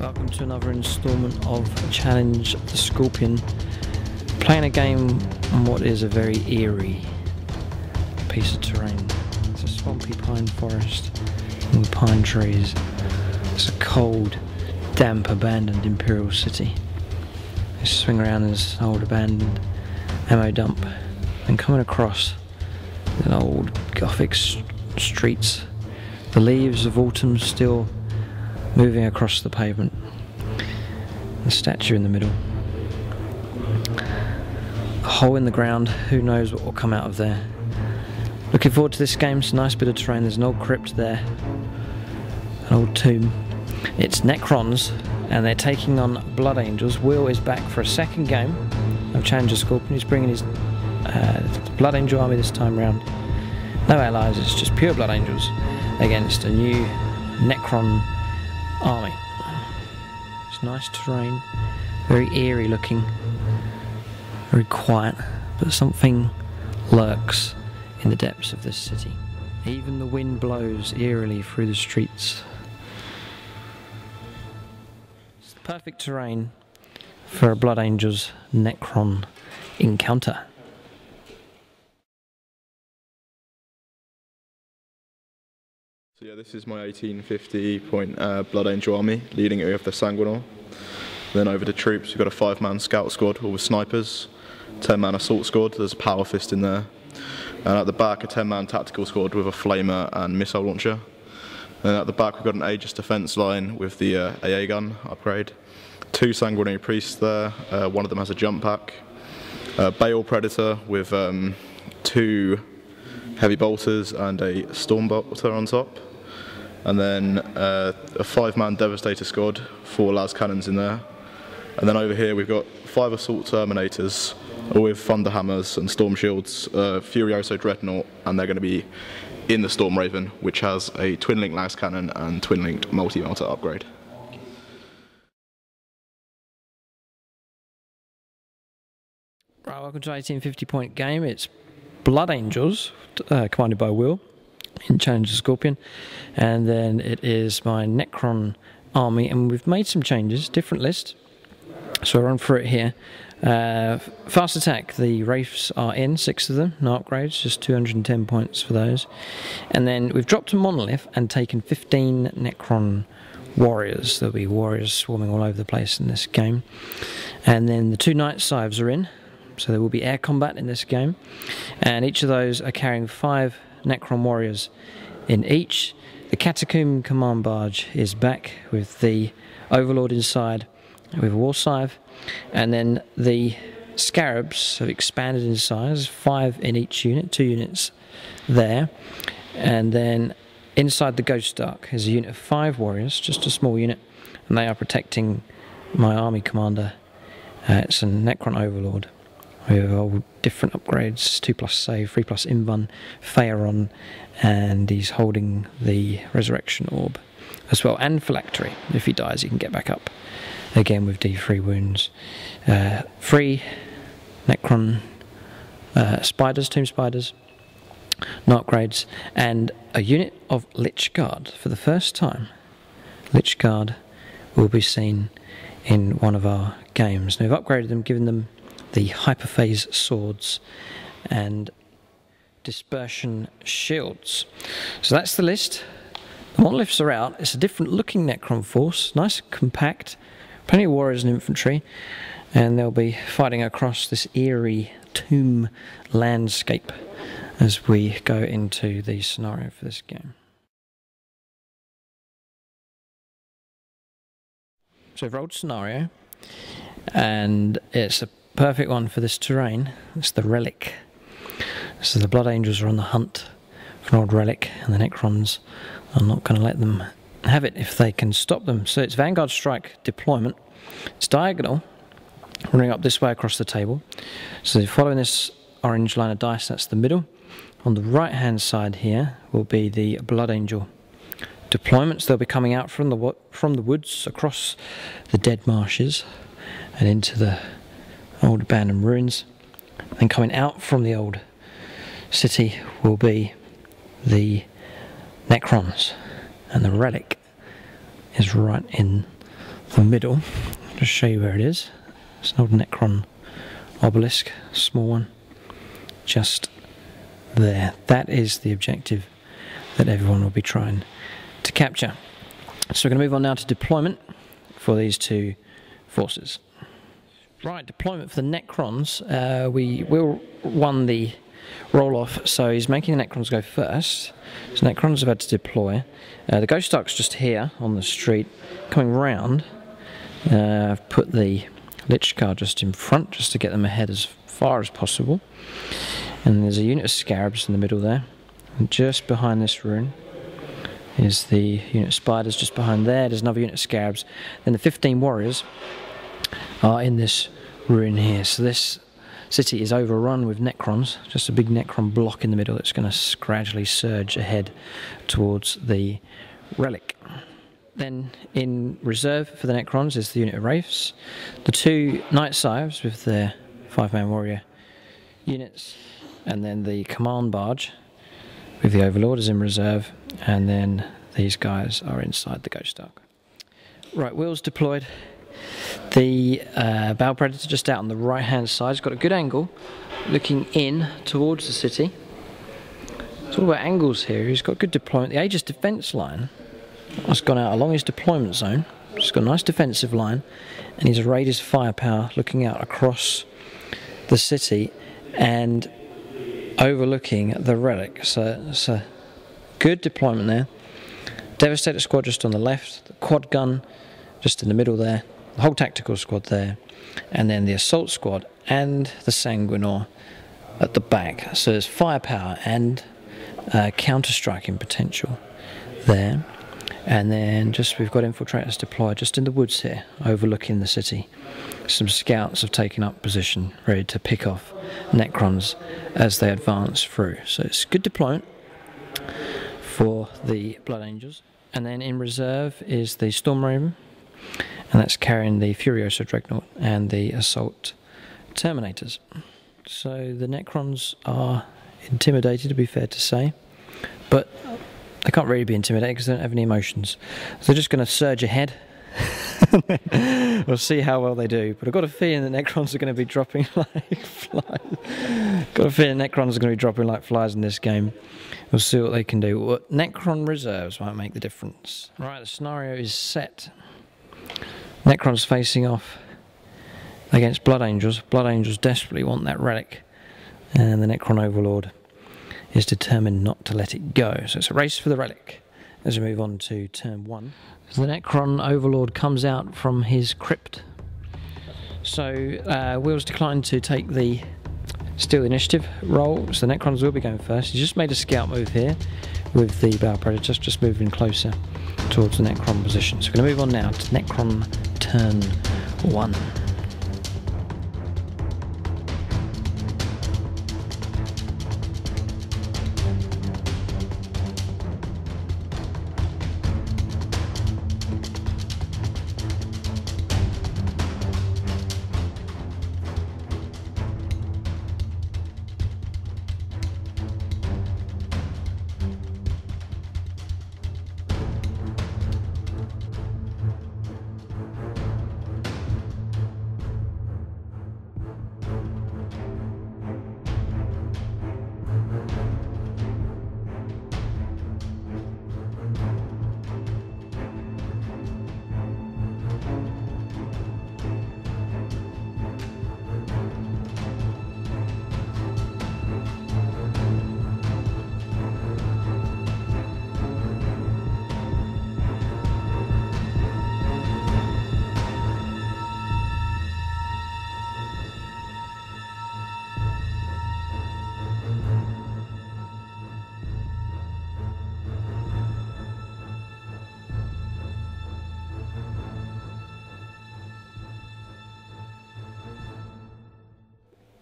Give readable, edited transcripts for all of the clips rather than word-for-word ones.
Welcome to another instalment of Challenge the Scorpion. Playing a game on what is a very eerie piece of terrain. It's a swampy pine forest with pine trees. It's a cold, damp, abandoned imperial city. You swing around this old abandoned ammo dump and coming across the old gothic streets. The leaves of autumn still moving across the pavement. The statue in the middle. A hole in the ground, who knows what will come out of there. Looking forward to this game. It's a nice bit of terrain. There's an old crypt there, an old tomb. It's Necrons and they're taking on Blood Angels. Will is back for a second game of Challenge the Scorpion. He's bringing his Blood Angel army this time round. No allies, it's just pure Blood Angels against a new Necron army. It's nice terrain, very eerie looking, very quiet, but something lurks in the depths of this city. Even the wind blows eerily through the streets. It's the perfect terrain for a Blood Angels Necron encounter. So yeah, this is my 1850 point Blood Angel army, leading it with the Sanguinor. Then over to troops, we've got a 5-man scout squad, all with snipers, 10-man assault squad, there's a power fist in there. And at the back, a 10-man tactical squad with a flamer and missile launcher. And at the back, we've got an Aegis defence line with the AA gun upgrade. 2 sanguinary priests there, one of them has a jump pack. Bale Predator with 2 heavy bolters and a storm bolter on top. And then a 5-man Devastator squad, 4 las cannons in there. And then over here we've got 5 assault terminators, all with thunder hammers and storm shields, Furioso dreadnought, and they're going to be in the Storm Raven, which has a twin-linked las cannon and twin-linked multi-melter upgrade. Right, welcome to 1850 point game. It's Blood Angels, commanded by Will, in Challenge the Scorpion, and then it is my Necron army, and we've made some changes, different list, so I'll run through it here. Fast attack, the Wraiths are in, 6 of them, no upgrades, just 210 points for those, and then we've dropped a Monolith and taken 15 Necron warriors. There'll be warriors swarming all over the place in this game, and then the 2 Night Scythes are in, so there will be air combat in this game, and each of those are carrying 5 Necron warriors in each. The Catacomb Command Barge is back with the Overlord inside with a War Scythe, and then the Scarabs have expanded in size, 5 in each unit, 2 units there, and then inside the Ghost Dark is a unit of 5 warriors, just a small unit, and they are protecting my army commander. It's a Necron Overlord. We have all different upgrades, 2+ save, 3+ invuln, Phaeron, and he's holding the Resurrection Orb as well, and Phylactery. If he dies, he can get back up again with D3 wounds. 3 Necron spiders, tomb spiders, no upgrades, and a unit of Lich Guard. For the first time, Lich Guard will be seen in one of our games. Now, we've upgraded them, given them the Hyperphase swords and dispersion shields. So that's the list. The Monoliths are out. It's a different looking Necron force, nice and compact, plenty of warriors and infantry, and they'll be fighting across this eerie tomb landscape as we go into the scenario for this game. So I've rolled scenario, and it's a perfect one for this terrain. It's the Relic. So the Blood Angels are on the hunt for an old relic, and the Necrons are not going to let them have it if they can stop them. So it's Vanguard Strike deployment. It's diagonal, running up this way across the table. So following this orange line of dice, that's the middle. On the right hand side here will be the Blood Angel deployments. They'll be coming out from the woods across the dead marshes and into the old abandoned ruins. And coming out from the old city will be the Necrons, and the Relic is right in the middle. I'll just show you where it is. It's an old Necron obelisk, small one, just there. That is the objective that everyone will be trying to capture. So we're going to move on now to deployment for these two forces. Right, deployment for the Necrons. Will won the roll-off, so he's making the Necrons go first. So Necrons have had to deploy. The Ghost Ark's just here on the street, coming round. I've put the Lich Guard just in front, just to get them ahead as far as possible. And there's a unit of Scarabs in the middle there. And just behind this rune is the unit of Spiders, just behind there. There's another unit of Scarabs. Then the 15 Warriors are in this ruin here. So this city is overrun with Necrons, just a big Necron block in the middle that's going to gradually surge ahead towards the Relic. Then in reserve for the Necrons is the unit of Wraiths, the two Night Scythes with their 5-man warrior units, and then the command barge with the Overlord is in reserve, and then these guys are inside the Ghost Ark. Right, wheels deployed. The Battle Predator just out on the right hand side. It's got a good angle looking in towards the city. It's all about angles here. He's got good deployment. The Aegis defence line has gone out along his deployment zone. He's got a nice defensive line, and he's arrayed his firepower looking out across the city and overlooking the Relic. So it's a good deployment there. Devastator squad just on the left, the quad gun just in the middle there, the whole tactical squad there, and then the assault squad and the Sanguinor at the back. So there's firepower and counter-striking potential there. And then just we've got infiltrators deployed just in the woods here, overlooking the city. Some scouts have taken up position, ready to pick off Necrons as they advance through. So it's good deployment for the Blood Angels. And then in reserve is the Storm Raven, and that's carrying the Furiosa Dreadnought and the Assault Terminators. So the Necrons are intimidated, to be fair to say, but they can't really be intimidated because they don't have any emotions. So they're just going to surge ahead. We'll see how well they do. But I've got a feeling that Necrons are going to be dropping like flies. Got a feeling Necrons are going to be dropping like flies in this game. We'll see what they can do. What Necron reserves might make the difference. Right, the scenario is set. Necrons facing off against Blood Angels. Blood Angels desperately want that relic, and the Necron Overlord is determined not to let it go. So it's a race for the relic as we move on to turn 1. So the Necron Overlord comes out from his crypt. So Will's declined to take the steal initiative role, so the Necrons will be going first. He's just made a scout move here with the Battle Predator, just moving closer towards the Necron position. So we're going to move on now to Necron turn 1.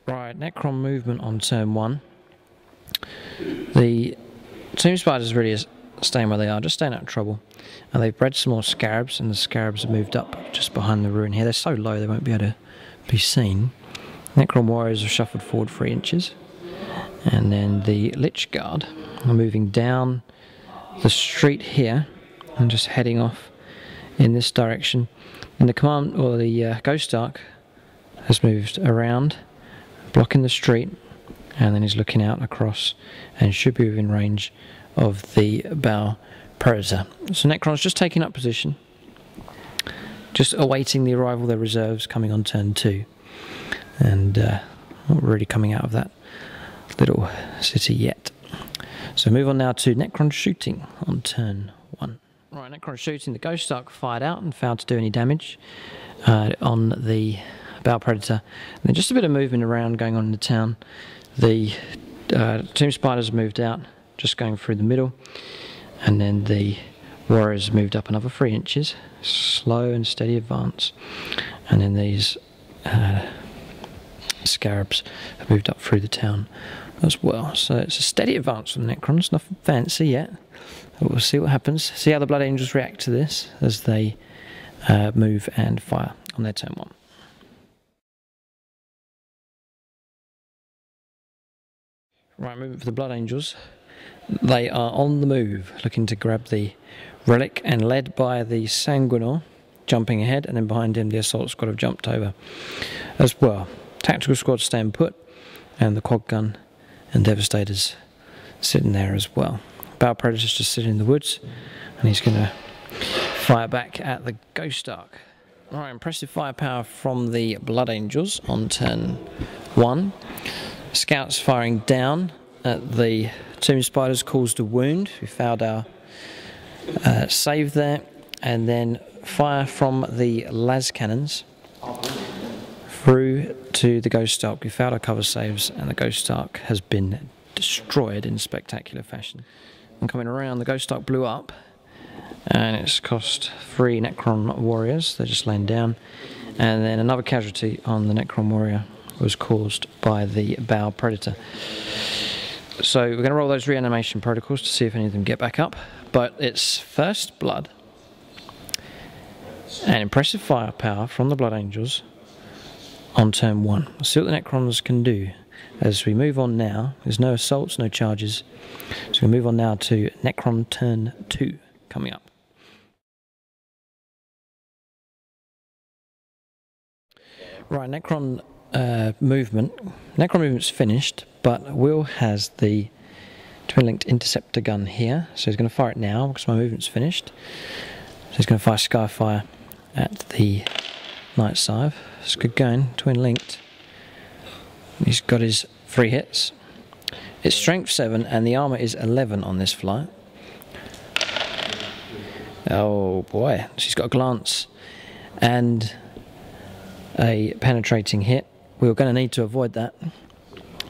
Right, Necron movement on turn 1. The Tomb Spiders really is staying where they are, just staying out of trouble. And they've bred some more Scarabs, and the Scarabs have moved up just behind the ruin here. They're so low they won't be able to be seen. Necron Warriors have shuffled forward 3 inches. And then the Lich Guard are moving down the street here and just heading off in this direction. And the command, or the Ghost Ark, has moved around, blocking the street, and then he's looking out across and should be within range of the bow predator. So Necron's just taking up position, just awaiting the arrival of their reserves coming on turn 2, and not really coming out of that little city yet. So move on now to Necron shooting on turn 1. Right, Necron shooting, the Ghost Ark fired out and failed to do any damage on the bow predator. And then just a bit of movement around going on in the town. The Tomb Spiders moved out, just going through the middle, and then the Warriors moved up another 3 inches, slow and steady advance, and then these Scarabs have moved up through the town as well. So it's a steady advance from the Necrons, nothing fancy yet, but we'll see what happens. See how the Blood Angels react to this as they move and fire on their turn 1. Right, movement for the Blood Angels. They are on the move, looking to grab the Relic, and led by the Sanguinor, jumping ahead, and then behind him the Assault Squad have jumped over as well. Tactical Squad staying put, and the Quad Gun and Devastators sitting there as well. Bow Predator's just sitting in the woods, and he's going to fire back at the Ghost Ark. Alright, impressive firepower from the Blood Angels on turn 1. Scouts firing down at the Tomb Spiders caused a wound. We fouled our save there, and then fire from the las cannons through to the Ghost Ark. We fouled our cover saves, and the Ghost Ark has been destroyed in spectacular fashion. And coming around, the Ghost Ark blew up, and it's cost 3 Necron warriors. They're just laying down, and then another casualty on the Necron warrior was caused by the bow predator. So we're going to roll those reanimation protocols to see if any of them get back up, but it's first blood and impressive firepower from the Blood Angels on turn 1. We'll see what the Necrons can do as we move on now. There's no assaults, no charges, so we'll move on now to Necron turn 2 coming up. Right, Necron movement's finished, but Will has the twin-linked interceptor gun here, so he's going to fire it now because my movement's finished. So he's going to fire Skyfire at the Night Scythe. It's good going, twin-linked. He's got his 3 hits. It's strength 7 and the armor is 11 on this flight. Oh boy, she's got a glance and a penetrating hit. We were going to need to avoid that,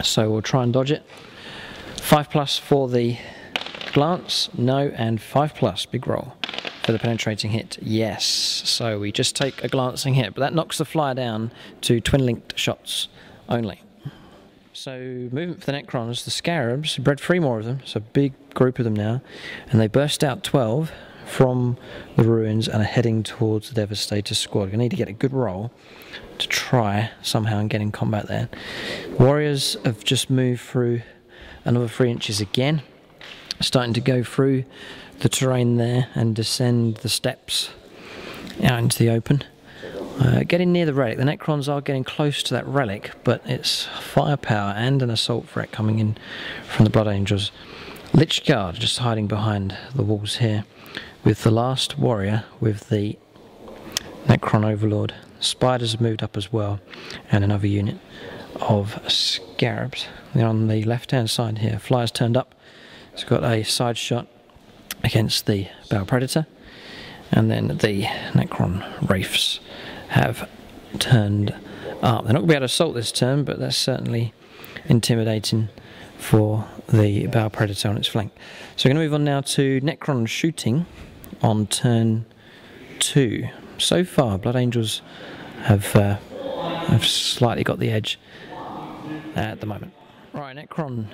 so we'll try and dodge it. 5+ for the glance, no, and 5+, big roll for the penetrating hit, yes. So we just take a glancing hit, but that knocks the flyer down to twin-linked shots only. So movement for the Necrons, the Scarabs bred 3 more of them, so a big group of them now, and they burst out 12 from the ruins and are heading towards the Devastator squad. We need to get a good roll to try somehow and get in combat there. Warriors have just moved through another 3 inches again, starting to go through the terrain there and descend the steps out into the open. Getting near the Relic. The Necrons are getting close to that Relic, but it's firepower and an assault threat coming in from the Blood Angels. Lich Guard just hiding behind the walls here, with the last warrior with the Necron Overlord. Spiders have moved up as well, and another unit of Scarabs. They're on the left hand side here. Flyer's turned up. It's got a side shot against the bow predator, and then the Necron Wraiths have turned up. They're not going to be able to assault this turn, but that's certainly intimidating for the bow predator on its flank. So we're going to move on now to Necron shooting on turn 2. So far, Blood Angels have slightly got the edge at the moment. Right, Necron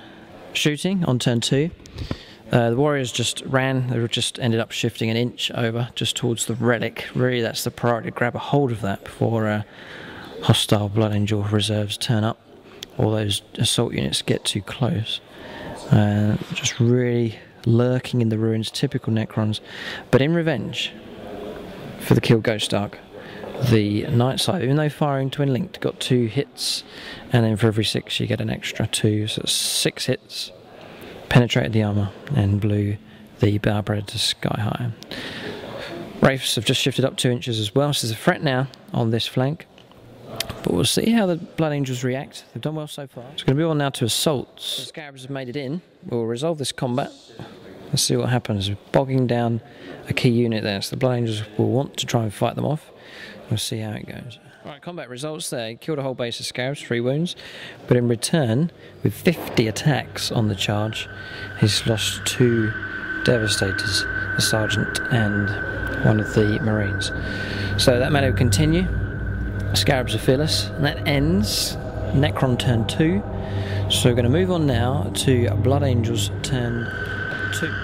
shooting on turn 2. The Warriors just ran, they just ended up shifting an inch over just towards the Relic. Really, that's the priority, to grab a hold of that before hostile Blood Angel reserves turn up. All those assault units get too close. Just really lurking in the ruins, typical Necrons. But in revenge, for the kill Ghost Arc. The Night Side, even though firing twin linked, got 2 hits, and then for every 6 you get an extra 2, so it's 6 hits. Penetrated the armour and blew the Bow Predator sky high. Wraiths have just shifted up 2 inches as well, so there's a threat now on this flank. But we'll see how the Blood Angels react. They've done well so far. It's going to be on now to assaults. The Scarabs have made it in. We'll resolve this combat. Let's see what happens. We're bogging down a key unit there, so the Blood Angels will want to try and fight them off. We'll see how it goes. Right, combat results there. Killed a whole base of Scarabs, 3 wounds. But in return, with 50 attacks on the charge, he's lost 2 Devastators, the Sergeant and one of the Marines. So that melee will continue. Scarabs are fearless, and that ends Necron turn 2. So we're going to move on now to Blood Angels turn 2.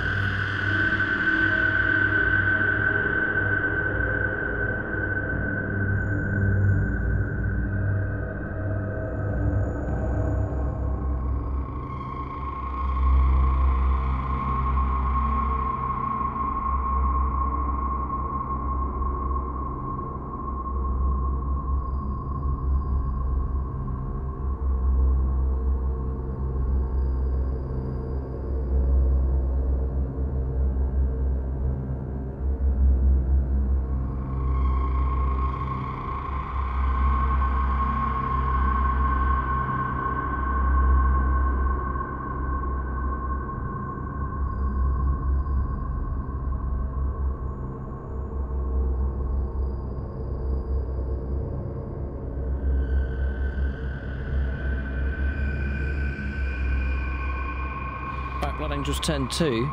Blood Angels turn 2.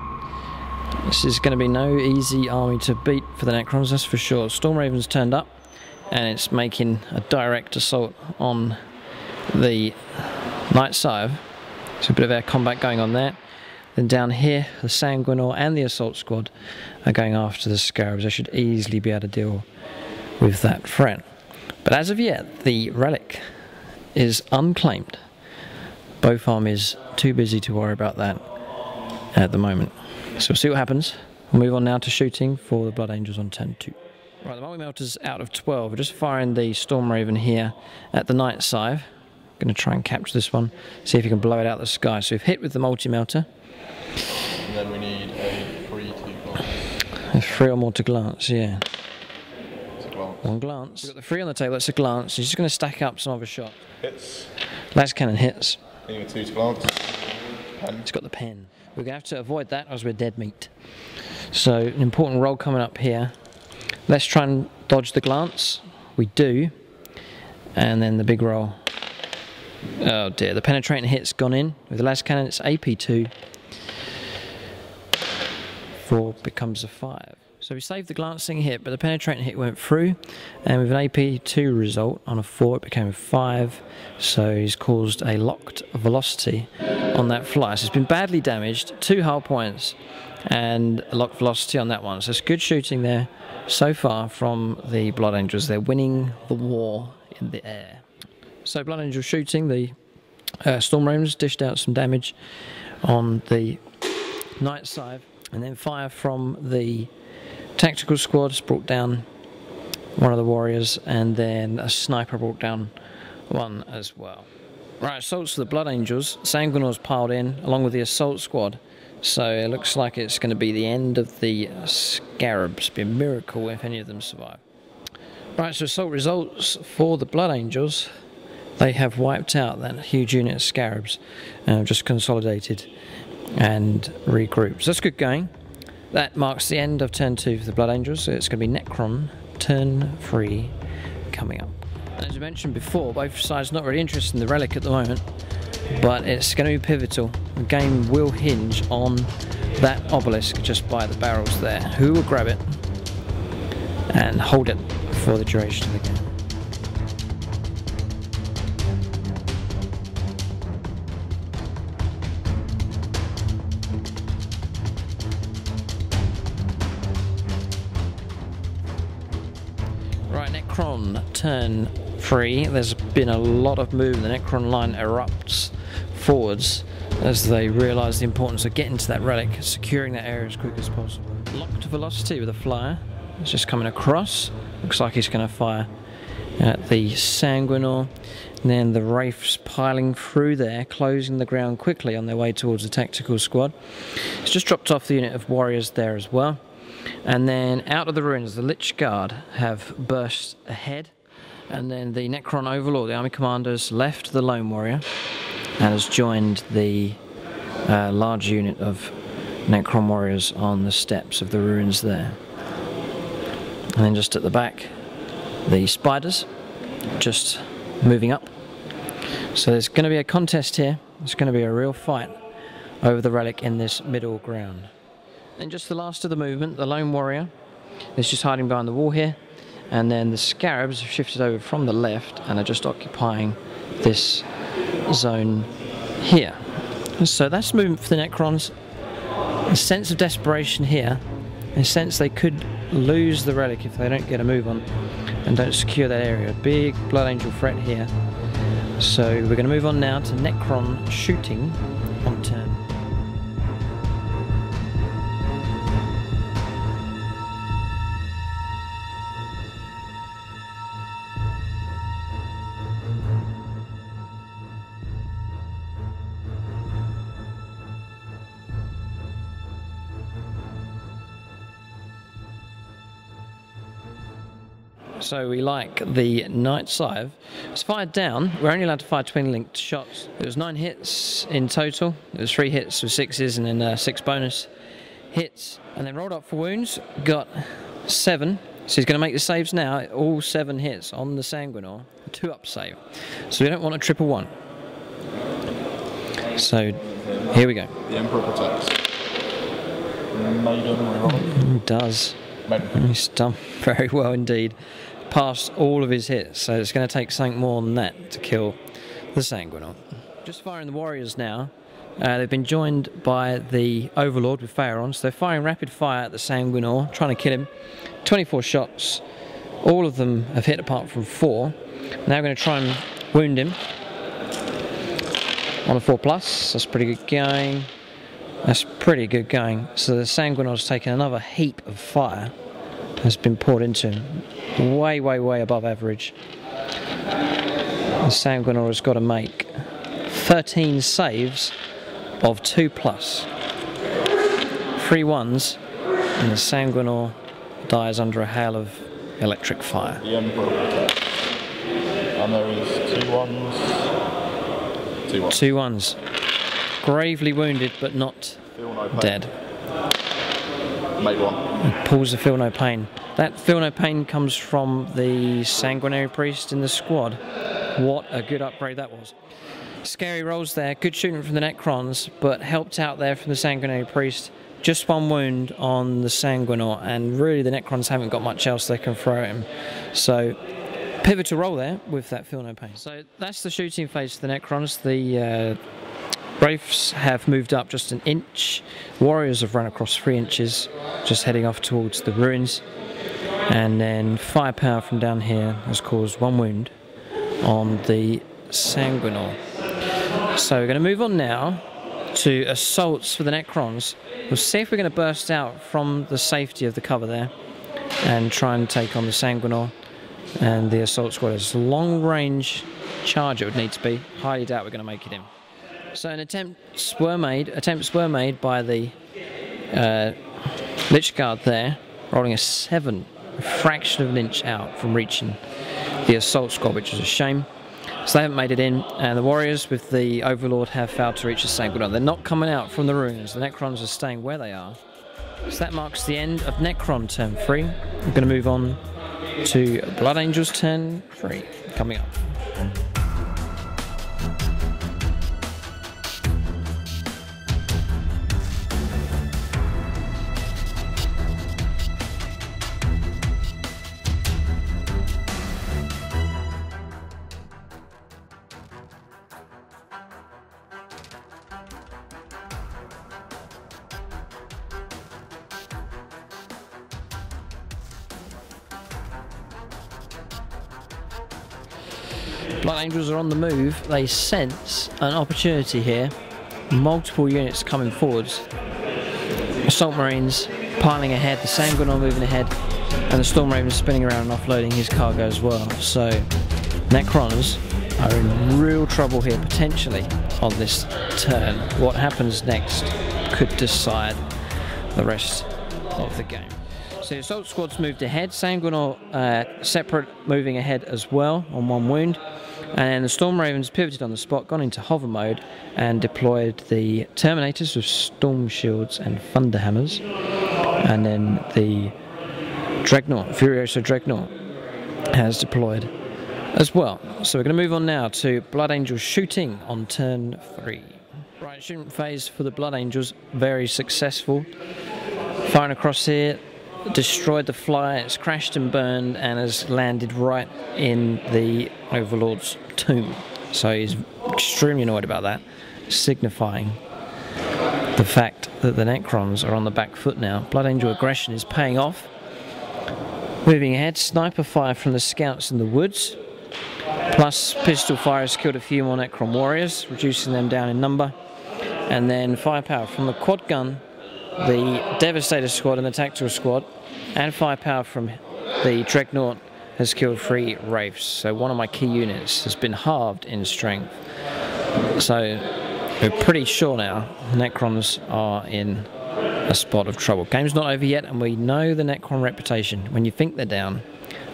This is going to be no easy army to beat for the Necrons, that's for sure. Storm Ravens turned up, and it's making a direct assault on the Night Scythe. So a bit of air combat going on there. Then down here, the Sanguinor and the Assault Squad are going after the Scarabs. They should easily be able to deal with that threat. But as of yet, the Relic is unclaimed. Both armies too busy to worry about that at the moment. So we'll see what happens. We'll move on now to shooting for the Blood Angels on turn 2. Right, the multi-melter's out of 12. We're just firing the Storm Raven here at the Night Scythe. Going to try and capture this one, see if you can blow it out the sky. So we've hit with the multi-melter. And then we need a 3 to glance. 3 or more to glance, yeah. It's a glance. 1 glance. We've got the 3 on the table, that's a glance. He's just going to stack up some other shots. Hits. Las Cannon hits. Need a 2 to glance. Pen. He's got the pen. We're going to have to avoid that as we're dead meat. So an important roll coming up here. Let's try and dodge the glance. We do. And then the big roll. Oh dear, the penetrating hit's gone in. With the Las Cannon, it's AP2. 4 becomes a 5. So we saved the glancing hit, but the penetrating hit went through. And with an AP2 result on a 4, it became a 5. So he's caused a locked velocity on that fly. So it's been badly damaged. 2 hull points and a locked velocity on that one. So it's good shooting there so far from the Blood Angels. They're winning the war in the air. So Blood Angel shooting, the Storm Ravens dished out some damage on the Night Scythe, and then fire from the Tactical Squads brought down one of the warriors, and then a sniper brought down one as well. Right, assaults for the Blood Angels. Sanguinor's piled in along with the Assault Squad, so it looks like it's going to be the end of the Scarabs. It'd be a miracle if any of them survive. Right, so assault results for the Blood Angels. They have wiped out that huge unit of Scarabs, just consolidated and regrouped. So that's good going. That marks the end of turn 2 for the Blood Angels. So it's going to be Necron turn 3 coming up. And as I mentioned before, both sides not really interested in the Relic at the moment, but it's going to be pivotal. The game will hinge on that obelisk just by the barrels there. Who will grab it and hold it for the duration of the game? Right, Necron turn 3. There's been a lot of movement. The Necron line erupts forwards as they realise the importance of getting to that relic, securing that area as quick as possible. Locked velocity with a flyer, is just coming across. Looks like he's going to fire at the Sanguinor. And then the Wraiths piling through there, closing the ground quickly on their way towards the tactical squad. It's just dropped off the unit of warriors there as well. And then out of the ruins, the Lich Guard have burst ahead. And then the Necron Overlord, the army commanders, left the Lone Warrior and has joined the large unit of Necron warriors on the steps of the ruins there. And then just at the back, the Spiders just moving up. So there's going to be a contest here. It's going to be a real fight over the Relic in this middle ground. And just the last of the movement, the Lone Warrior is just hiding behind the wall here. And then the Scarabs have shifted over from the left and are just occupying this zone here. So that's movement for the Necrons. A sense of desperation here. A sense they could lose the Relic if they don't get a move on and don't secure that area. Big Blood Angel threat here. So we're going to move on now to Necron shooting on turn. So we like the Night Scythe. It's fired down. We're only allowed to fire twin linked shots. There was 9 hits in total. There was 3 hits with 6s and then 6 bonus hits. And then rolled up for wounds. Got 7. So he's going to make the saves now. All 7 hits on the Sanguinor. A 2-up save. So we don't want a triple 1. So here we go. The Emperor protects. He does. He's done very well indeed. Passed all of his hits, so it's going to take something more than that to kill the Sanguinor. Just firing the warriors now. They've been joined by the Overlord with Phaerons. So they're firing rapid fire at the Sanguinor, trying to kill him. 24 shots. All of them have hit apart from 4. Now we're going to try and wound him on a 4+. That's pretty good going. That's pretty good going. So the Sanguinor's taken another heap of fire. Has been poured into him. Way, way, way above average. The Sanguinor has got to make 13 saves of 2+. 3 1s, and the Sanguinor dies under a hail of electric fire. The Emperor protects. And there is 2 1s. 2 1s. 2 1s. Gravely wounded, but not dead. Made 1. Pulls the Feel No Pain. That Feel No Pain comes from the Sanguinary Priest in the squad. What a good upgrade that was. Scary rolls there. Good shooting from the Necrons, but helped out there from the Sanguinary Priest. Just 1 wound on the Sanguinor, and really the Necrons haven't got much else they can throw at him. So, pivotal roll there with that Feel No Pain. So that's the shooting phase for the Necrons. The Wraiths have moved up just an inch. Warriors have run across 3 inches, just heading off towards the ruins. And then firepower from down here has caused 1 wound on the Sanguinor. So we're going to move on now to assaults for the Necrons. We'll see if we're going to burst out from the safety of the cover there and try and take on the Sanguinor. And the assault squad is long range charge it would need to be. Highly doubt we're going to make it in. So attempts were made by the Lich Guard there, rolling a 7, a fraction of an inch out from reaching the assault squad, which is a shame. So they haven't made it in, and the warriors with the Overlord have failed to reach the Sanguinor. They're not coming out from the ruins. The Necrons are staying where they are. So that marks the end of Necron turn 3. We're going to move on to Blood Angels turn 3 coming up. Blood Angels are on the move. They sense an opportunity here. Multiple units coming forwards. Assault Marines piling ahead, the Sanguinor moving ahead, and the Storm Raven spinning around and offloading his cargo as well. So Necrons are in real trouble here, potentially, on this turn. What happens next could decide the rest of the game. So the Assault Squad's moved ahead, Sanguinor separate, moving ahead as well on 1 wound. And the Storm Ravens pivoted on the spot, gone into hover mode, and deployed the Terminators with Storm Shields and Thunder Hammers. And then the Dreadnought, Furioso Dreadnought, has deployed as well. So we're going to move on now to Blood Angels shooting on turn 3. Right, shooting phase for the Blood Angels, very successful. Firing across here, destroyed the flyer, it's crashed and burned and has landed right in the Overlord's tomb. So he's extremely annoyed about that, signifying the fact that the Necrons are on the back foot now. Blood Angel aggression is paying off. Moving ahead, sniper fire from the scouts in the woods, plus pistol fire has killed a few more Necron warriors, reducing them down in number. And then firepower from the quad gun, the Devastator squad and the Tactical squad, and firepower from the Dreadnought has killed 3 Wraiths. So one of my key units has been halved in strength. So we're pretty sure now Necrons are in a spot of trouble. Game's not over yet, and we know the Necron reputation. When you think they're down,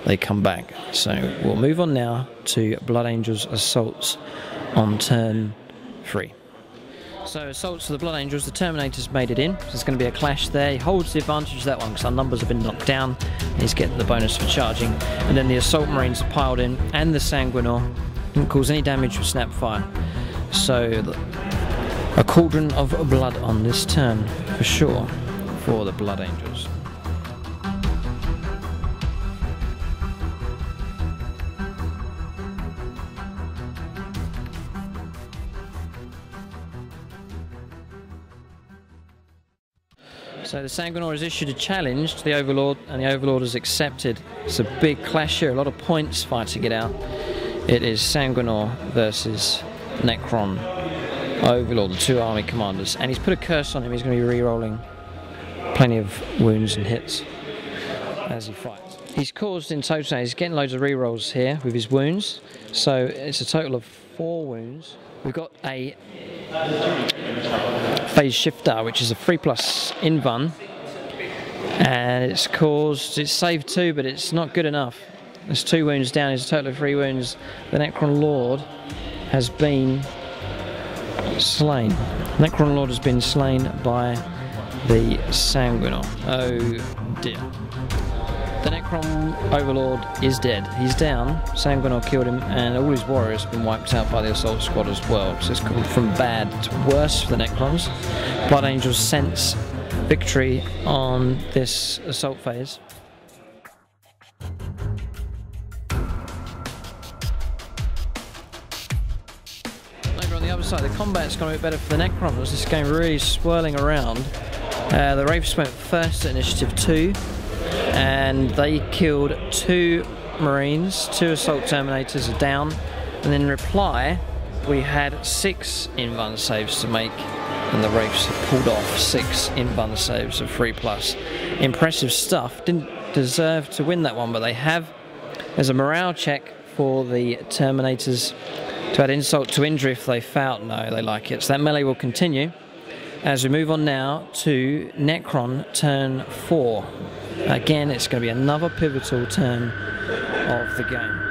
they come back. So we'll move on now to Blood Angels assaults on turn 3. So assaults to the Blood Angels, the Terminators made it in. There's going to be a clash there. He holds the advantage of that one because our numbers have been knocked down. He's getting the bonus for charging. And then the Assault Marines are piled in, and the Sanguinor didn't cause any damage with snap fire. So a cauldron of blood on this turn for sure for the Blood Angels. So the Sanguinor has issued a challenge to the Overlord, and the Overlord has accepted. It's a big clash here, a lot of points fighting it out. It is Sanguinor versus Necron Overlord, the 2 army commanders. And he's put a curse on him, he's going to be re-rolling plenty of wounds and hits as he fights. He's caused in total, he's getting loads of re-rolls here with his wounds. So it's a total of 4 wounds. We've got a phase shifter, which is a 3+ invuln, and it's saved 2, but it's not good enough. There's 2 wounds down, it's a total of 3 wounds. The Necron Lord has been slain. Necron Lord has been slain by the Sanguinor. Oh dear. The Necron Overlord is dead. He's down. Sanguinor killed him, and all his warriors have been wiped out by the Assault Squad as well. So it's gone from bad to worse for the Necrons. Blood Angels sense victory on this assault phase. Over on the other side, the combat's gone a bit better for the Necrons. This game really swirling around. The Wraiths went first at initiative 2. And they killed 2 Marines, 2 Assault Terminators are down, and in reply we had 6 invuln saves to make, and the Wraiths have pulled off 6 invuln saves of 3+. Impressive stuff. Didn't deserve to win that one, but they have. There's a morale check for the Terminators to add insult to injury if they foul. No, they like it. So that melee will continue as we move on now to Necron turn 4. Again, it's going to be another pivotal turn of the game.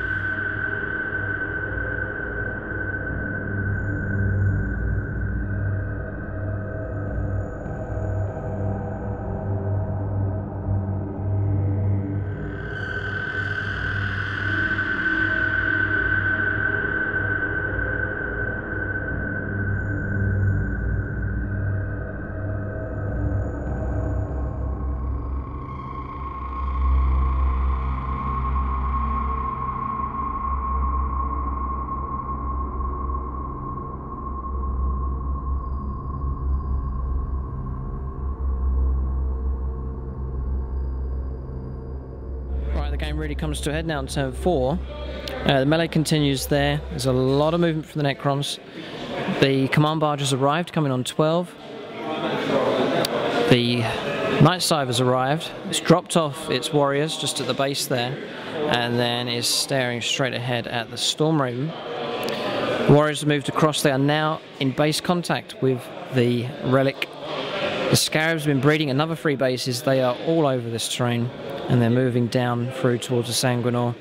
The game really comes to a head now in turn 4. The melee continues there. There's a lot of movement from the Necrons. The command barge has arrived, coming on 12. The Night Scythe has arrived. It's dropped off its warriors just at the base there, and then is staring straight ahead at the Storm Raven. Warriors have moved across. They are now in base contact with the Relic. The Scarabs have been breeding another 3 bases. They are all over this terrain, and they're moving down through towards the Sanguinor.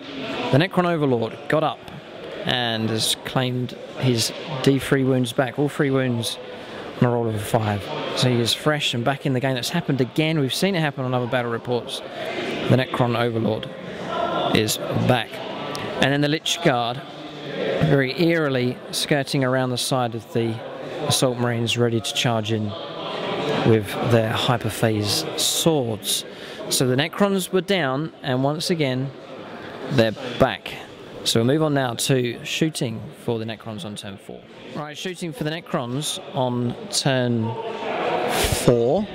The Necron Overlord got up and has claimed his D3 wounds back, all 3 wounds on a roll of a 5. So he is fresh and back in the game. That's happened again. We've seen it happen on other battle reports. The Necron Overlord is back. And then the Lich Guard, very eerily skirting around the side of the Assault Marines, ready to charge in with their Hyperphase swords. So the Necrons were down, and once again, they're back. So we'll move on now to shooting for the Necrons on turn 4. Right, shooting for the Necrons on turn 4.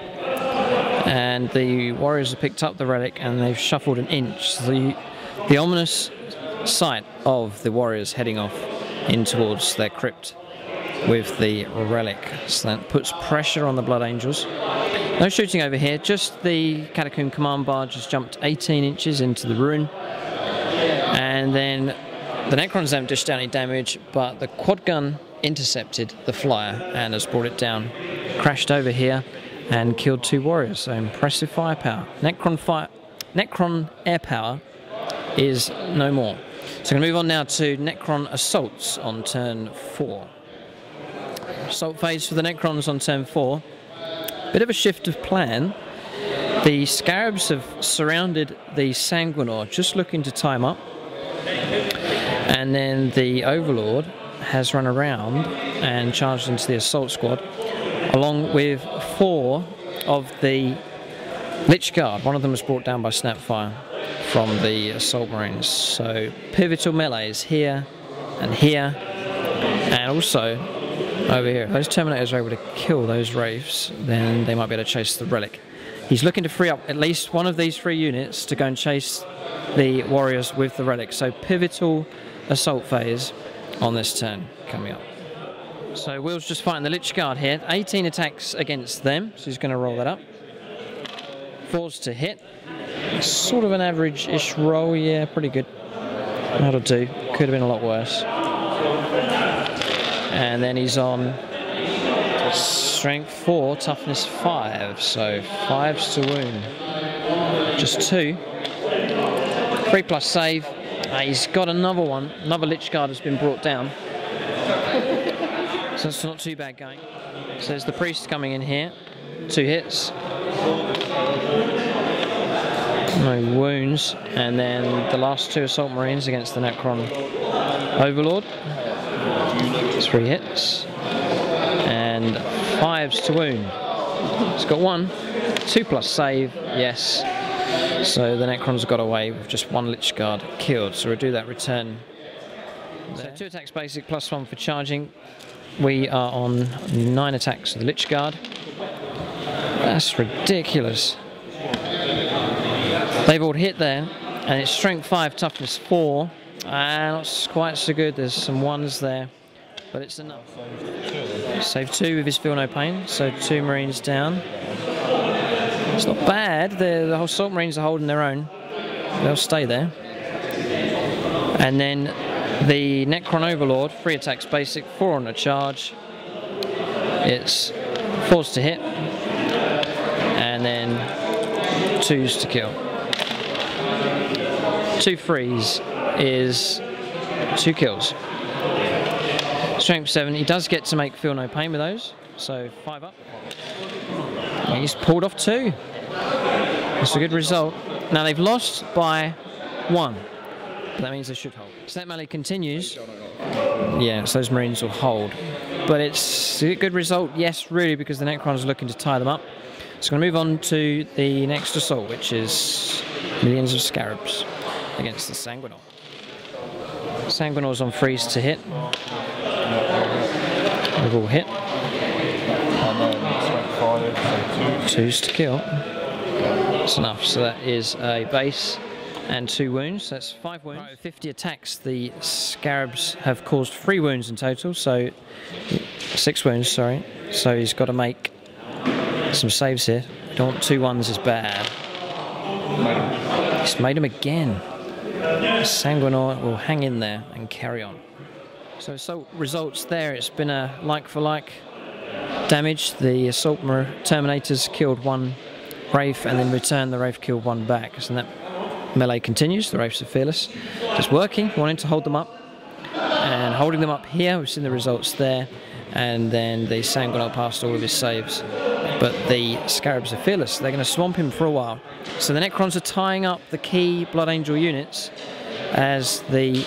And the Warriors have picked up the Relic and they've shuffled an inch. So the ominous sight of the Warriors heading off in towards their crypt with the Relic. So that puts pressure on the Blood Angels. No shooting over here, just the Catacomb Command Barge has jumped 18 inches into the ruin. And then the Necrons haven't dished out any damage, but the quad gun intercepted the flyer and has brought it down. Crashed over here and killed 2 warriors, so impressive firepower. Necron air power is no more. So I'm going to move on now to Necron assaults on turn 4. Assault phase for the Necrons on turn 4. Bit of a shift of plan. The Scarabs have surrounded the Sanguinor, just looking to tie him up. And then the Overlord has run around and charged into the assault squad, along with 4 of the Lich Guard. One of them was brought down by Snapfire from the Assault Marines. So pivotal melee is here and here, and also over here. If those Terminators are able to kill those Wraiths, then they might be able to chase the Relic. He's looking to free up at least one of these 3 units to go and chase the Warriors with the Relic. So pivotal assault phase on this turn coming up. So Will's just fighting the Lich Guard here. 18 attacks against them, so he's going to roll that up. 4s to hit. Sort of an average-ish roll, yeah, pretty good. That'll do. Could have been a lot worse. And then he's on strength 4, toughness 5, so 5s to wound. Just 2. 3+ save. He's got another one. Another Lich Guard has been brought down. So it's not too bad going. So there's the Priest coming in here. 2 hits. No wounds. And then the last 2 Assault Marines against the Necron Overlord. 3 hits. And 5s to wound. It's got 1. 2+ save. Yes. So the Necrons got away with just 1 Lich Guard killed. So we'll do that return. So 2 attacks basic, +1 for charging. We are on 9 attacks with the Lich Guard. That's ridiculous. They've all hit there, and it's strength 5, toughness 4. Not quite so good. There's some 1s there, but it's enough. Save 2 with his Feel No Pain, so 2 Marines down. It's not bad. The whole Assault Marines are holding their own. They'll stay there. And then the Necron Overlord, 3 attacks basic, 4 on a charge. It's 4s to hit, and then 2s to kill. 2 frees is 2 kills. Strength 7. He does get to make Feel No Pain with those, so 5 up. He's pulled off 2. That's a good result. Now they've lost by 1. But that means they should hold. So that melee continues. Yeah, so those Marines will hold. But it's a good result, yes, really, because the Necrons are looking to tie them up. So I'm going to move on to the next assault, which is millions of Scarabs against the Sanguinor. Sanguinor's on 3s to hit. They've all hit. 2s to kill. That's enough. So that is a base and 2 wounds. That's 5 wounds. Right, 50 attacks. The Scarabs have caused 3 wounds in total. So 6 wounds, sorry. So he's got to make some saves here. Dreadnought 2-1s is bad. He's made him again. Sanguinor will hang in there and carry on. So results there, it's been a like for like damage. The Assault Terminators killed one Wraith, and then return the Wraith killed one back. So that melee continues. The Wraiths are fearless. Just working, wanting to hold them up. And holding them up here, we've seen the results there. And then the Sanguinor passed all of his saves. But the Scarabs are fearless. They're going to swamp him for a while. So the Necrons are tying up the key Blood Angel units as the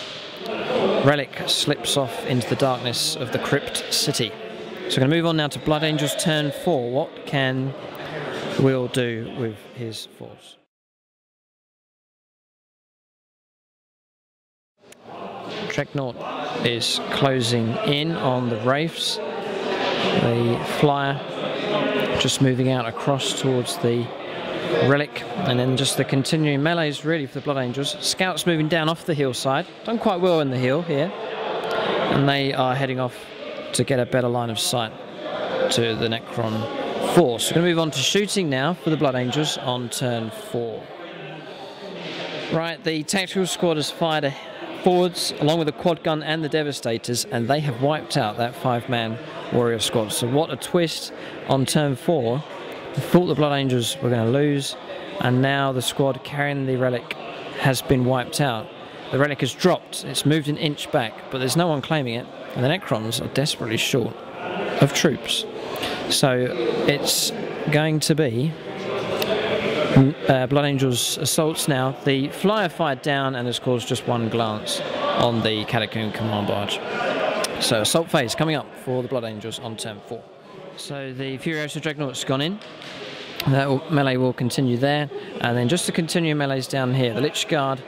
Relic slips off into the darkness of the Crypt City. So we're going to move on now to Blood Angel's turn 4. What can Will do with his force? Dreadnought is closing in on the Wraiths. The Flyer just moving out across towards the Relic, and then just the continuing melees really for the Blood Angels. Scouts moving down off the hillside, done quite well in the hill here, and they are heading off to get a better line of sight to the Necron force. We're going to move on to shooting now for the Blood Angels on turn 4. Right, the tactical squad has fired forwards along with the quad gun and the Devastators, and they have wiped out that 5-man warrior squad. So what a twist on turn 4. I thought the Blood Angels were going to lose, and now the squad carrying the Relic has been wiped out. The Relic has dropped, it's moved an inch back, but there's no one claiming it, and the Necrons are desperately short of troops. So it's going to be Blood Angels assaults now. The Flyer fired down and has caused just one glance on the Catacomb command barge. So assault phase coming up for the Blood Angels on turn 4. So the Furiosa Dreadnought's gone in. That melee will continue there, and then just to continue melees down here, the Lich Guard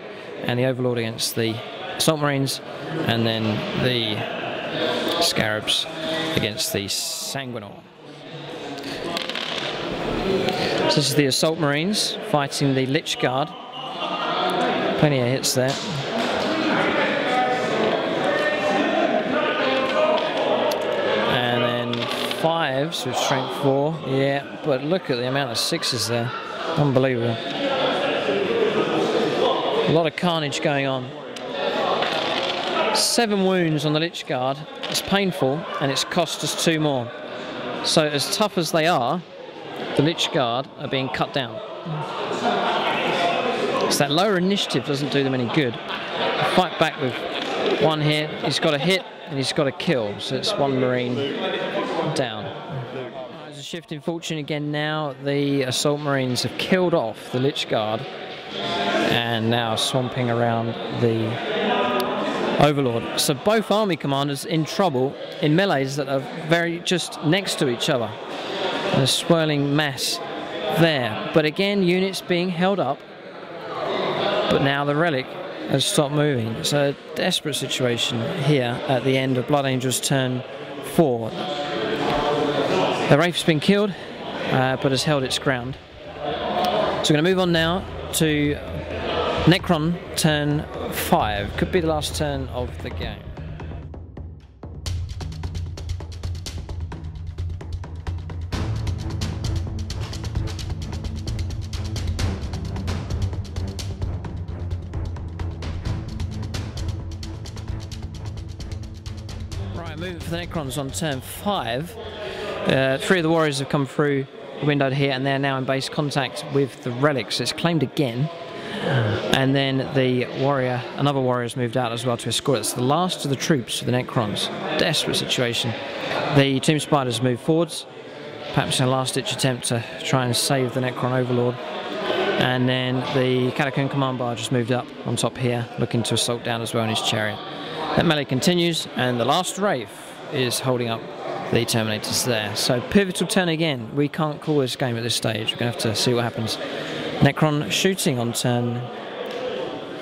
and the Overlord against the Assault Marines, and then the Scarabs against the Sanguinor. So this is the Assault Marines fighting the Lich Guard. Plenty of hits there. And then 5s with strength 4. Yeah, but look at the amount of 6s there. Unbelievable. A lot of carnage going on. 7 wounds on the Lich Guard. It's painful, and it's cost us 2 more. So as tough as they are, the Lich Guard are being cut down. So that lower initiative doesn't do them any good. Fight back with 1 hit. He's got a hit and he's got a kill. So it's 1 Marine down. There's a shift in fortune again now. The Assault Marines have killed off the Lich Guard and now swamping around the Overlord. So both army commanders in trouble in melees that are very just next to each other. A swirling mass there, but again units being held up, but now the Relic has stopped moving. So a desperate situation here at the end of Blood Angel's turn 4. The Wraith's been killed, but has held its ground. So we're going to move on now to Necron turn 5. Could be the last turn of the game. Moving for the Necrons on turn 5. 3 of the warriors have come through the window here, and they're now in base contact with the Relics. It's claimed again, and then the warrior, another warrior, has moved out as well to escort. It's the last of the troops for the Necrons. Desperate situation. The Tomb Spiders move forwards, perhaps in a last-ditch attempt to try and save the Necron Overlord. And then the Catacomb command barge has moved up on top here, looking to assault down as well in his chariot. That melee continues, and the last Wraith is holding up the Terminators there. So pivotal turn again. We can't call this game at this stage. We're going to have to see what happens. Necron shooting on turn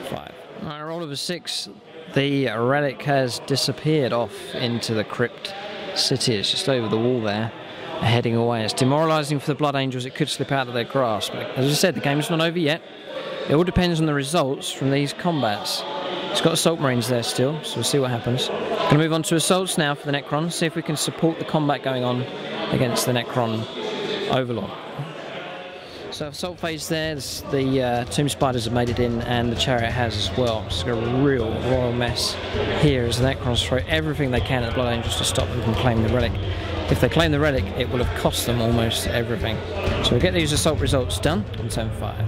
5. Right, a roll of a 6. The Relic has disappeared off into the Crypt City. It's just over the wall there, heading away. It's demoralising for the Blood Angels. It could slip out of their grasp. But as I said, the game's not over yet. It all depends on the results from these combats. It's got Assault Marines there still, so we'll see what happens. Going to move on to assaults now for the Necron, see if we can support the combat going on against the Necron Overlord. So assault phase there, the Tomb Spiders have made it in, and the Chariot has as well. It's got a real royal mess here as the Necrons throw everything they can at the Blood Angels to stop them from claiming the Relic. If they claim the Relic, it will have cost them almost everything. So we'll get these assault results done on turn 5.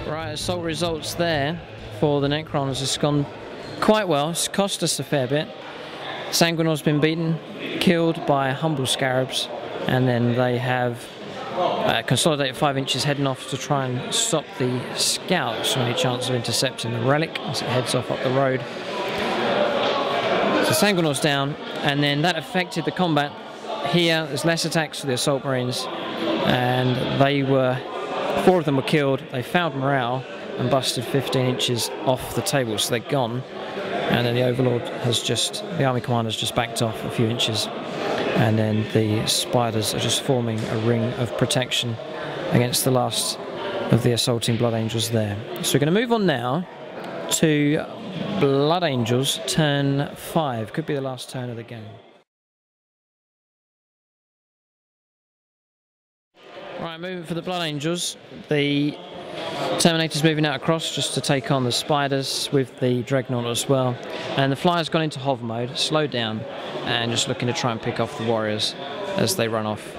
Right, assault results there for the Necrons has gone quite well. It's cost us a fair bit. Sanguinor's been beaten, killed by humble scarabs, and then they have consolidated 5 inches heading off to try and stop the scouts from any chance of intercepting the Relic as it heads off up the road. So Sanguinor's down, and then that affected the combat. Here there's less attacks for the Assault Marines, and they were 4 of them were killed. They found morale and busted 15 inches off the table, so they're gone. And then the Overlord has just, the Army Commander's just backed off a few inches. And then the Spiders are just forming a ring of protection against the last of the assaulting Blood Angels there. So we're going to move on now to Blood Angels turn 5. Could be the last turn of the game. Right, moving for the Blood Angels. The Terminator's moving out across just to take on the Spiders with the Dreadnought as well. And the Flyer's gone into hover mode, slowed down, and just looking to try and pick off the Warriors as they run off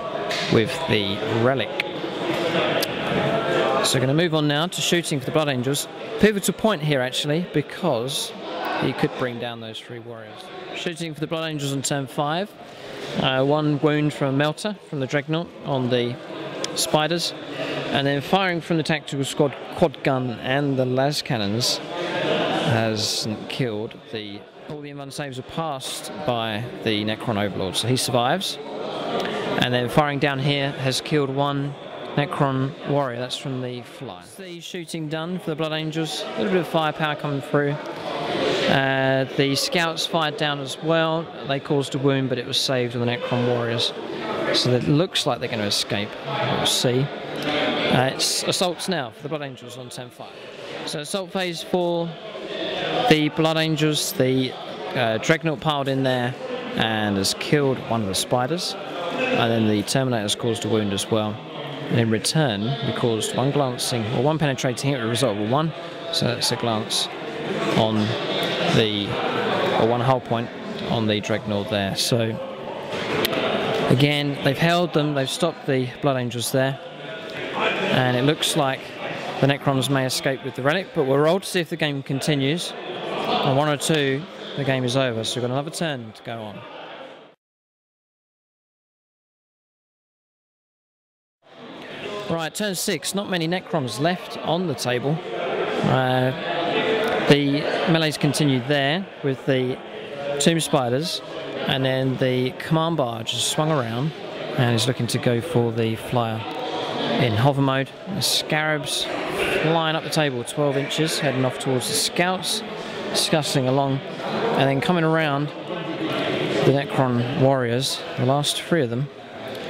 with the Relic. So we're going to move on now to shooting for the Blood Angels. Pivotal point here actually, because he could bring down those 3 Warriors. Shooting for the Blood Angels on turn 5. 1 wound from a Melter from the Dreadnought on the Spiders, and then firing from the Tactical Squad quad gun and the las cannons has killed all the invuln saves are passed by the Necron Overlord, so he survives. And then firing down here has killed 1 Necron Warrior, that's from the Flyer. The shooting done for the Blood Angels, a little bit of firepower coming through. The Scouts fired down as well, they caused a wound but it was saved on the Necron Warriors. So it looks like they're going to escape. We'll see. It's assaults now for the Blood Angels on turn 5. So assault phase for the Blood Angels. The Dreadnought piled in there and has killed 1 of the Spiders. And then the Terminator's caused a wound as well. And in return, we caused 1 glancing, or 1 penetrating hit with a result of 1. So that's a glance on the, or 1 hull point on the Dreadnought there. So again, they've held them, they've stopped the Blood Angels there, and it looks like the Necrons may escape with the Relic, but we'll roll to see if the game continues. On 1 or 2, the game is over, so we've got another turn to go on. Right, turn 6, not many Necrons left on the table. The melee's continued there with the Tomb Spiders. And then the command barge has swung around and is looking to go for the Flyer in hover mode. The Scarabs flying up the table 12 inches, heading off towards the Scouts, scuttling along, and then coming around the Necron Warriors. The last 3 of them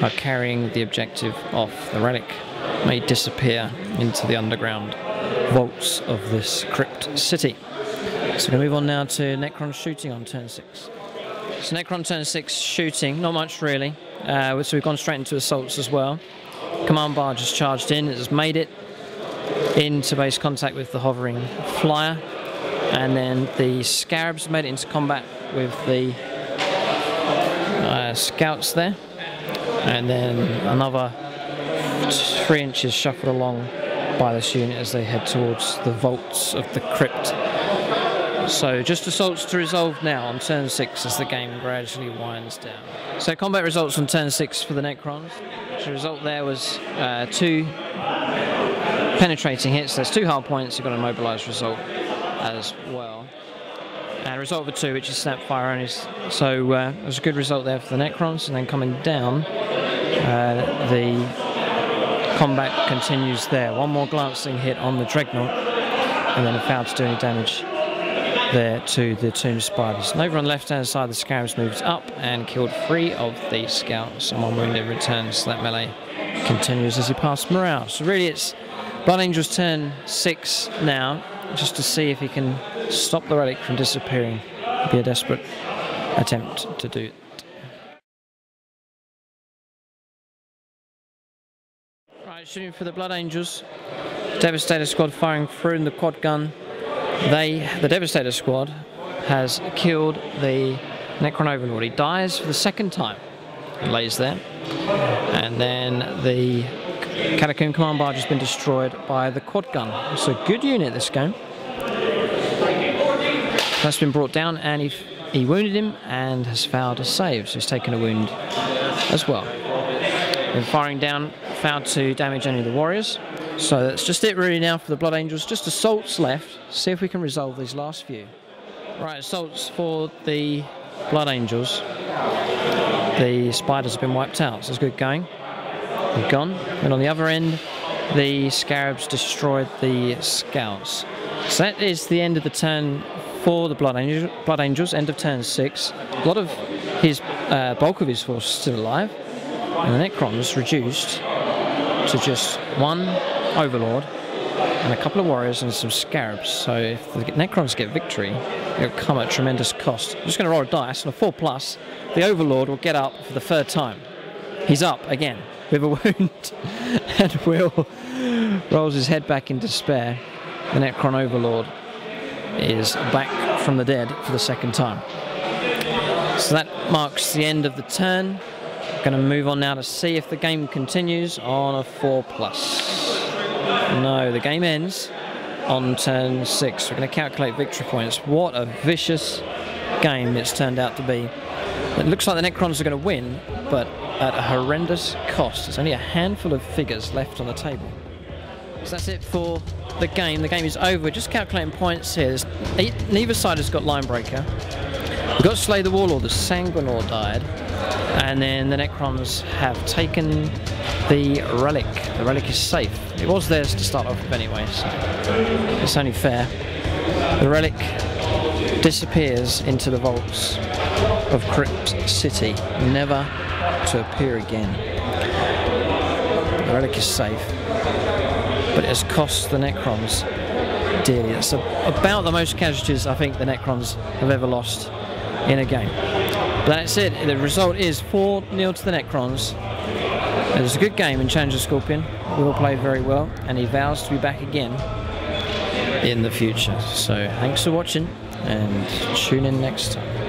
are carrying the objective off. The Relic may disappear into the underground vaults of this crypt city. So we're going to move on now to Necron shooting on turn 6. So Necron turn 6 shooting, not much really, so we've gone straight into assaults as well. Command barge has charged in, it has made it into base contact with the hovering Flyer, and then the Scarabs made it into combat with the Scouts there, and then another 3 inches shuffled along by this unit as they head towards the vaults of the crypt. So just assaults to resolve now on turn 6 as the game gradually winds down. So combat results on turn 6 for the Necrons. The result there was 2 penetrating hits. There's 2 hard points. You've got a mobilised result as well. And a result of a 2, which is snapfire only. So it was a good result there for the Necrons. And then coming down, the combat continues there. 1 more glancing hit on the Dreadnought, and then a failed to do any damage there to the Tomb Spiders. And over on the left-hand side, the Scarabs moves up and killed 3 of the Scouts. And 1 wounded returns. That melee continues as he passes morale. So really it's Blood Angel's turn 6 now, just to see if he can stop the Relic from disappearing. It'll be a desperate attempt to do it. Right, shooting for the Blood Angels. Devastator squad firing through in the quad gun. The Devastator squad has killed the Necron Overlord. He dies for the 2nd time. He lays there. And then the Catacomb Command Barge has been destroyed by the quad gun. It's a good unit this game. That's been brought down, and he wounded him and has failed to save, so he's taken a wound as well. Been firing down, failed to damage any of the warriors. So that's just it really now for the Blood Angels. Just assaults left. See if we can resolve these last few. Right, assaults for the Blood Angels. The Spiders have been wiped out, so it's good going. They're gone. And on the other end, the Scarabs destroyed the Scouts. So that is the end of the turn for the Blood Angels, end of turn 6. A lot of his bulk of his force is still alive, and the Necrons reduced to just 1 Overlord and a couple of warriors and some Scarabs. So if the Necrons get victory, it'll come at tremendous cost. I'm just going to roll a dice, and a 4+, the Overlord will get up for the 3rd time. He's up again with a wound, and Will rolls his head back in despair. The Necron Overlord is back from the dead for the 2nd time. So that marks the end of the turn. Going to move on now to see if the game continues on a 4+. No, the game ends on turn 6. We're going to calculate victory points. What a vicious game it's turned out to be. It looks like the Necrons are going to win, but at a horrendous cost. There's only a handful of figures left on the table. So that's it for the game. The game is over. Just calculating points here. Neither side has got Linebreaker. We've got Slay the Warlord. The Sanguinor died. And then the Necrons have taken the Relic. The Relic is safe. It was theirs to start off with anyway, so it's only fair. The Relic disappears into the vaults of Crypt City, never to appear again. The Relic is safe, but it has cost the Necrons dearly. It's about the most casualties I think the Necrons have ever lost in a game. But that's it. The result is 4-0 to the Necrons. It was a good game in Challenger Scorpion. We all played very well, and he vows to be back again in the future. So thanks for watching, and tune in next time.